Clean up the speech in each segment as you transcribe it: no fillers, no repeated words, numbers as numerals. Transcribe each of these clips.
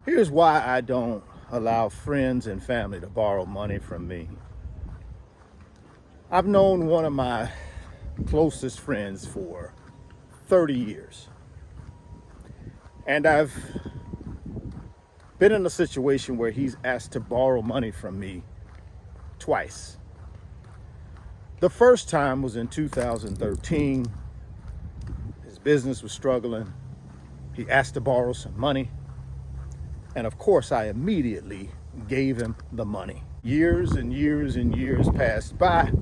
Here's why I don't allow friends and family to borrow money from me. I've known one of my closest friends for 30 years. And I've been in a situation where he's asked to borrow money from me twice. The first time was in 2013. His business was struggling. He asked to borrow some money. And of course, I immediately gave him the money. Years and years and years passed by,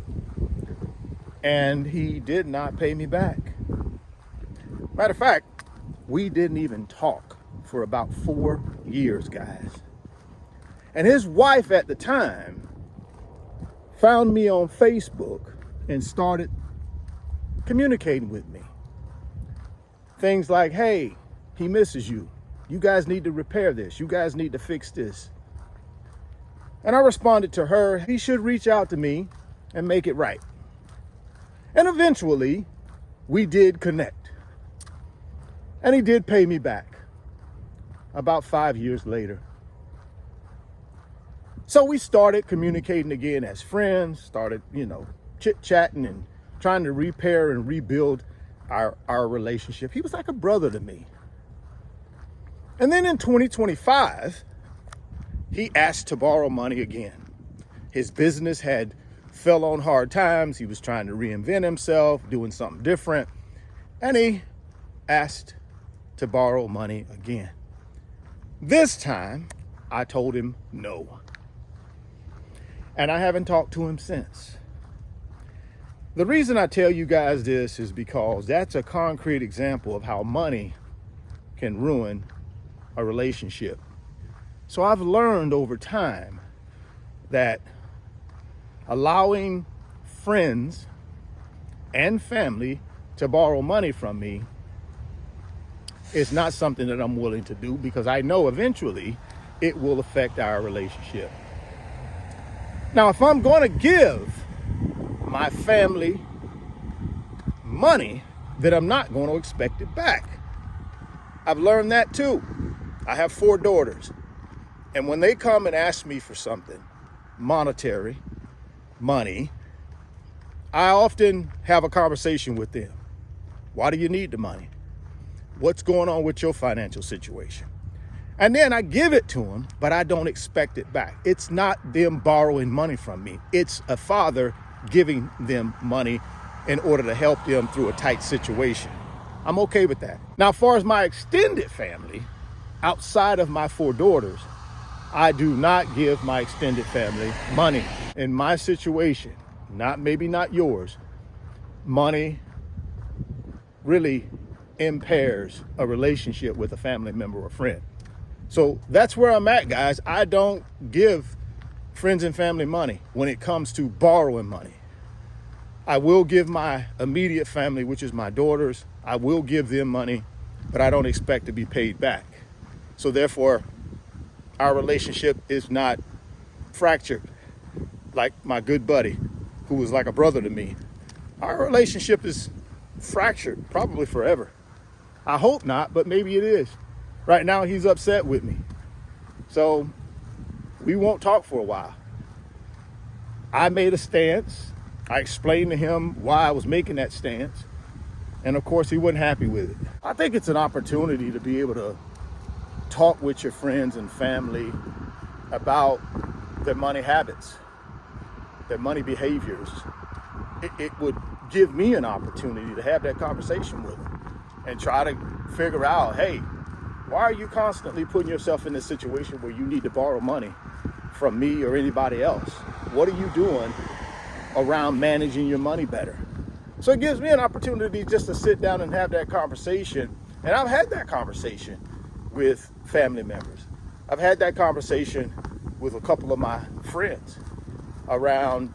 and he did not pay me back. Matter of fact, we didn't even talk for about 4 years, guys. And his wife at the time found me on Facebook and started communicating with me. Things like, hey, he misses you. You guys need to repair this. You guys need to fix this. And I responded to her, he should reach out to me and make it right. And eventually, we did connect. And he did pay me back about 5 years later. So we started communicating again as friends, started, chit-chatting and trying to repair and rebuild our relationship. He was like a brother to me. And then in 2025, he asked to borrow money again. His business had fell on hard times. He was trying to reinvent himself, doing something different. And he asked to borrow money again. This time, I told him no. And I haven't talked to him since. The reason I tell you guys this is because that's a concrete example of how money can ruin a relationship. So I've learned over time that allowing friends and family to borrow money from me is not something that I'm willing to do, because I know eventually it will affect our relationship. Now, if I'm going to give my family money, then I'm not going to expect it back. I've learned that too. I have 4 daughters. And when they come and ask me for something, monetary, money, I often have a conversation with them. Why do you need the money? What's going on with your financial situation? And then I give it to them, but I don't expect it back. It's not them borrowing money from me. It's a father giving them money in order to help them through a tight situation. I'm okay with that. Now, as far as my extended family, outside of my 4 daughters, I do not give my extended family money. In my situation, maybe not yours, money really impairs a relationship with a family member or friend. So that's where I'm at, guys. I don't give friends and family money when it comes to borrowing money. I will give my immediate family, which is my daughters, I will give them money, but I don't expect to be paid back. So therefore, our relationship is not fractured like my good buddy, who was like a brother to me. Our relationship is fractured, probably forever. I hope not, but maybe it is. Right now, he's upset with me. So we won't talk for a while. I made a stance. I explained to him why I was making that stance. And of course, he wasn't happy with it. I think it's an opportunity to be able to talk with your friends and family about their money habits, their money behaviors. It would give me an opportunity to have that conversation with them and try to figure out, hey, why are you constantly putting yourself in this situation where you need to borrow money from me or anybody else? What are you doing around managing your money better? So it gives me an opportunity just to sit down and have that conversation. And I've had that conversation with family members. I've had that conversation with a couple of my friends around,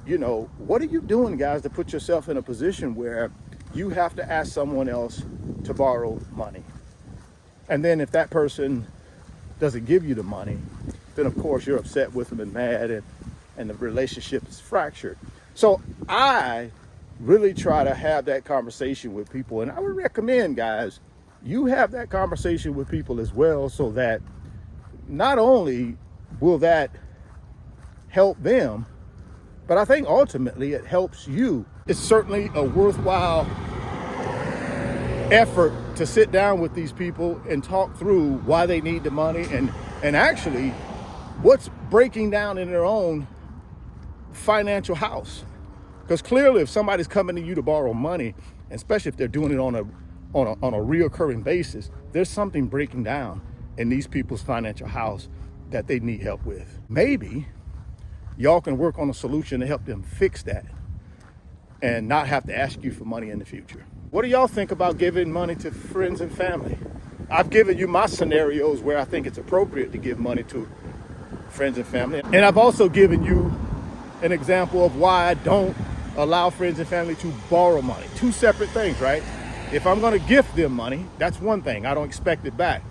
what are you doing, guys, to put yourself in a position where you have to ask someone else to borrow money? And then if that person doesn't give you the money, then of course you're upset with them and mad, and the relationship is fractured. So I really try to have that conversation with people. And I would recommend, guys, you have that conversation with people as well, so that not only will that help them, but I think ultimately it helps you. It's certainly a worthwhile effort to sit down with these people and talk through why they need the money and actually what's breaking down in their own financial house. Because clearly if somebody's coming to you to borrow money, especially if they're doing it on a reoccurring basis, there's something breaking down in these people's financial house that they need help with. Maybe y'all can work on a solution to help them fix that and not have to ask you for money in the future. What do y'all think about giving money to friends and family? I've given you my scenarios where I think it's appropriate to give money to friends and family. And I've also given you an example of why I don't allow friends and family to borrow money. Two separate things, right? If I'm going to gift them money, that's one thing. I don't expect it back.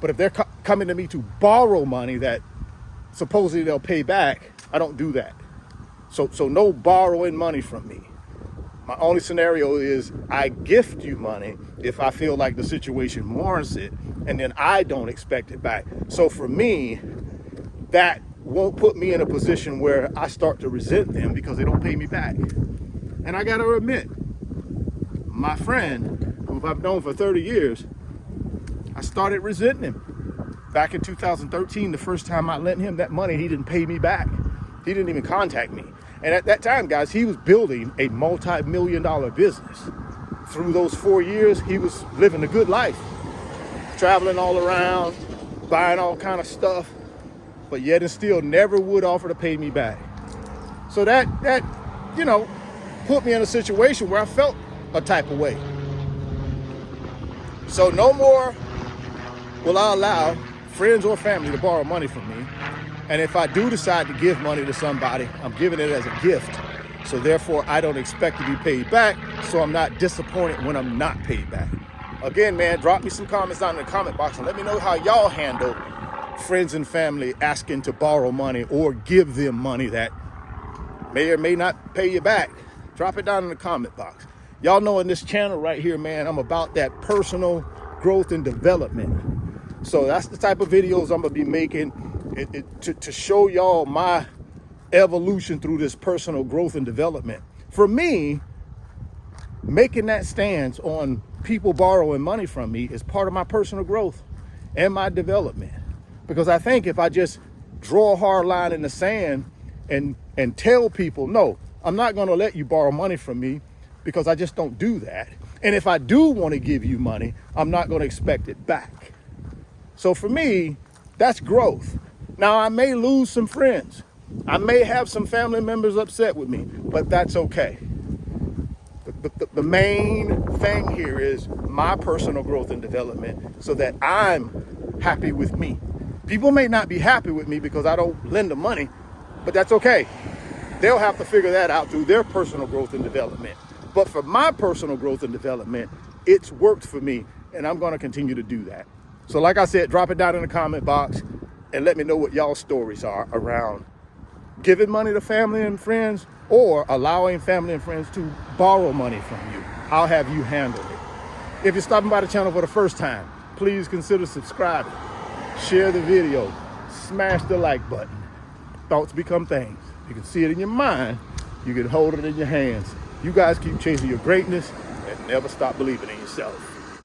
But if they're coming to me to borrow money that supposedly they'll pay back, I don't do that. So no borrowing money from me. My only scenario is I gift you money if I feel like the situation warrants it, and then I don't expect it back. So for me, that won't put me in a position where I start to resent them because they don't pay me back. And I got to admit, my friend, who I've known for 30 years, I started resenting him. Back in 2013, the first time I lent him that money, he didn't pay me back. He didn't even contact me. And at that time, guys, he was building a multi-million-dollar business. Through those 4 years, he was living a good life, traveling all around, buying all kind of stuff, but yet and still never would offer to pay me back. So that put me in a situation where I felt a type of way. So no more will I allow friends or family to borrow money from me. And if I do decide to give money to somebody, I'm giving it as a gift. So therefore, I don't expect to be paid back. So I'm not disappointed when I'm not paid back. Again, man, drop me some comments down in the comment box and let me know how y'all handle friends and family asking to borrow money or give them money that may or may not pay you back. Drop it down in the comment box. Y'all know in this channel right here, man, I'm about that personal growth and development. So that's the type of videos I'm gonna be making to show y'all my evolution through this personal growth and development. For me, making that stance on people borrowing money from me is part of my personal growth and my development. Because I think if I just draw a hard line in the sand and tell people, no, I'm not gonna let you borrow money from me, because I just don't do that. And if I do want to give you money, I'm not going to expect it back. So for me, that's growth. Now, I may lose some friends. I may have some family members upset with me, but that's okay. The main thing here is my personal growth and development so that I'm happy with me. People may not be happy with me because I don't lend them money, but that's okay. They'll have to figure that out through their personal growth and development. But for my personal growth and development, it's worked for me, and I'm going to continue to do that. So like I said, drop it down in the comment box and let me know what y'all stories are around giving money to family and friends or allowing family and friends to borrow money from you. How have you handled it? If you're stopping by the channel for the first time, please consider subscribing, share the video, smash the like button. Thoughts become things. You can see it in your mind. You can hold it in your hands. You guys keep chasing your greatness and never stop believing in yourself.